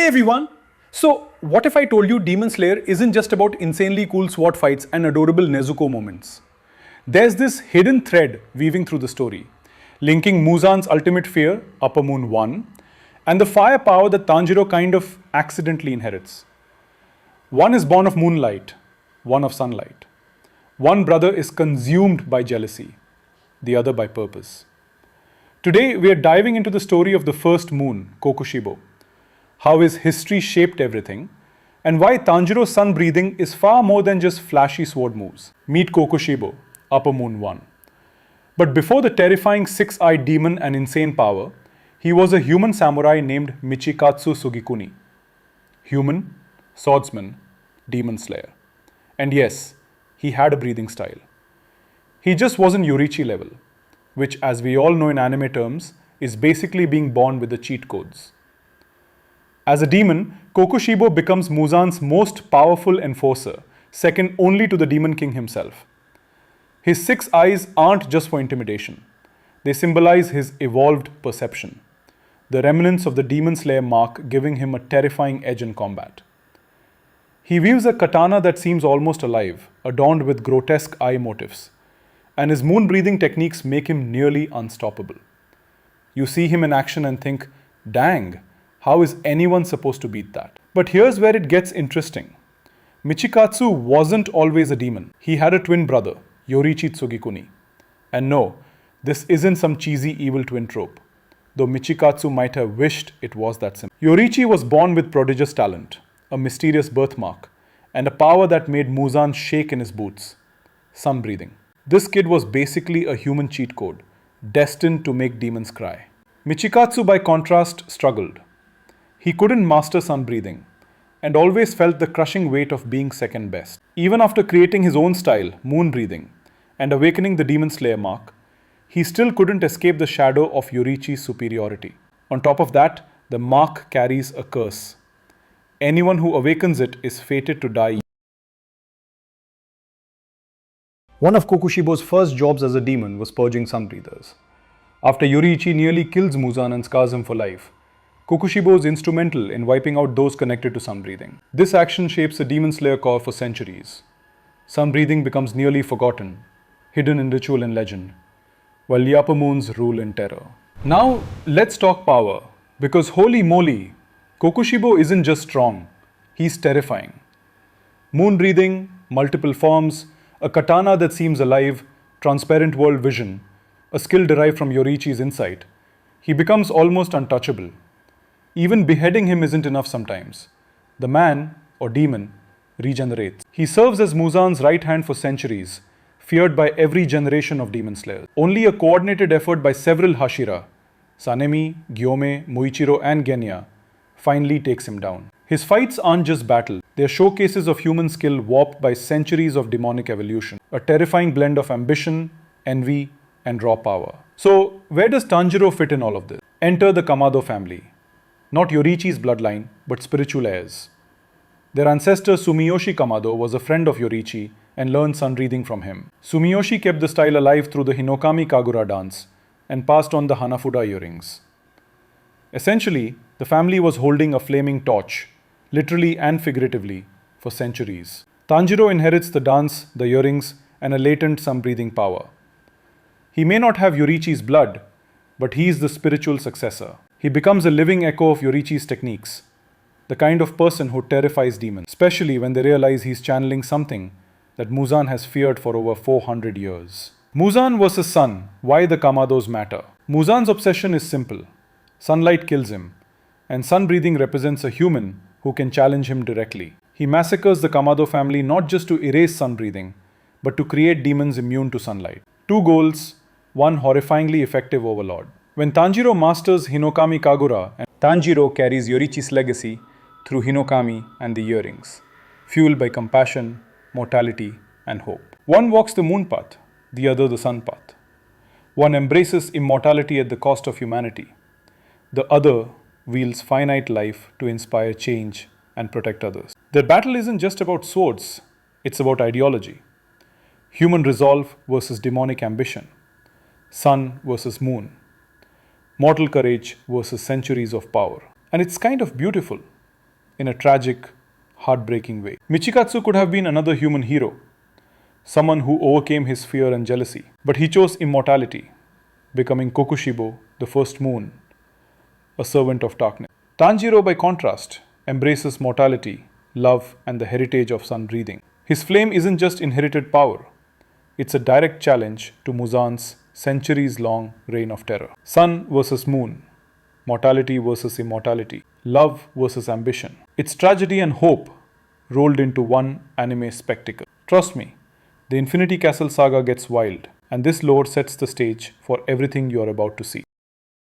Hey everyone! So, what if I told you Demon Slayer isn't just about insanely cool sword fights and adorable Nezuko moments? There's this hidden thread weaving through the story, linking Muzan's ultimate fear, Upper Moon 1, and the firepower that Tanjiro kind of accidentally inherits. One is born of moonlight, one of sunlight. One brother is consumed by jealousy, the other by purpose. Today, we are diving into the story of the first moon, Kokushibo, how his history shaped everything, and why Tanjiro's sun breathing is far more than just flashy sword moves. Meet Kokushibo, Upper Moon 1. But before the terrifying six-eyed demon and insane power, he was a human samurai named Michikatsu Sugikuni. Human, swordsman, demon slayer. And yes, he had a breathing style. He just wasn't Yorichi level, which, as we all know in anime terms, is basically being born with the cheat codes. As a demon, Kokushibo becomes Muzan's most powerful enforcer, second only to the Demon King himself. His 6 eyes aren't just for intimidation. They symbolize his evolved perception, the remnants of the Demon Slayer mark giving him a terrifying edge in combat. He wields a katana that seems almost alive, adorned with grotesque eye motifs, and his moon-breathing techniques make him nearly unstoppable. You see him in action and think, dang, how is anyone supposed to beat that? But here's where it gets interesting. Michikatsu wasn't always a demon. He had a twin brother, Yorichi Tsugikuni. And no, this isn't some cheesy evil twin trope, though Michikatsu might have wished it was that simple. Yorichi was born with prodigious talent, a mysterious birthmark, and a power that made Muzan shake in his boots: sun breathing. This kid was basically a human cheat code, destined to make demons cry. Michikatsu, by contrast, struggled. He couldn't master sun breathing, and always felt the crushing weight of being second best. Even after creating his own style, moon breathing, and awakening the Demon Slayer mark, he still couldn't escape the shadow of Yorichi's superiority. On top of that, the mark carries a curse. Anyone who awakens it is fated to die. One of Kokushibo's first jobs as a demon was purging sun breathers. After Yorichi nearly kills Muzan and scars him for life, Kokushibo is instrumental in wiping out those connected to sun breathing. This action shapes the Demon Slayer core for centuries. Sun breathing becomes nearly forgotten, hidden in ritual and legend, while the upper moons rule in terror. Now, let's talk power, because holy moly, Kokushibo isn't just strong, he's terrifying. Moon breathing, multiple forms, a katana that seems alive, transparent world vision, a skill derived from Yorichi's insight, he becomes almost untouchable. Even beheading him isn't enough sometimes. The man, or demon, regenerates. He serves as Muzan's right hand for centuries, feared by every generation of demon slayers. Only a coordinated effort by several Hashira, Sanemi, Gyome, Muichiro and Genya, finally takes him down. His fights aren't just battle, they're showcases of human skill warped by centuries of demonic evolution, a terrifying blend of ambition, envy, and raw power. So, where does Tanjiro fit in all of this? Enter the Kamado family. Not Yorichi's bloodline, but spiritual heirs. Their ancestor Sumiyoshi Kamado was a friend of Yorichi and learned sun breathing from him. Sumiyoshi kept the style alive through the Hinokami Kagura dance and passed on the Hanafuda earrings. Essentially, the family was holding a flaming torch, literally and figuratively, for centuries. Tanjiro inherits the dance, the earrings, and a latent sun breathing power. He may not have Yorichi's blood, but he is the spiritual successor. He becomes a living echo of Yorichi's techniques, the kind of person who terrifies demons, especially when they realize he's channeling something that Muzan has feared for over 400 years. Muzan versus sun, why the Kamados matter. Muzan's obsession is simple. Sunlight kills him, and sun breathing represents a human who can challenge him directly. He massacres the Kamado family not just to erase sun breathing, but to create demons immune to sunlight. Two goals, one horrifyingly effective overlord. When Tanjiro masters Hinokami Kagura, Tanjiro carries Yorichi's legacy through Hinokami and the earrings, fueled by compassion, mortality, and hope. One walks the moon path, the other the sun path. One embraces immortality at the cost of humanity. The other wields finite life to inspire change and protect others. Their battle isn't just about swords, it's about ideology. Human resolve versus demonic ambition. Sun versus moon. Mortal courage versus centuries of power. And it's kind of beautiful. in a tragic, heartbreaking way. Michikatsu could have been another human hero, someone who overcame his fear and jealousy. But he chose immortality, becoming Kokushibo, the first moon, a servant of darkness. Tanjiro, by contrast, embraces mortality, love, and the heritage of sun breathing. His flame isn't just inherited power, it's a direct challenge to Muzan's centuries long reign of terror. Sun versus moon, mortality versus immortality, love versus ambition. It's tragedy and hope rolled into one anime spectacle. Trust me, the Infinity Castle saga gets wild, and this lore sets the stage for everything you're about to see.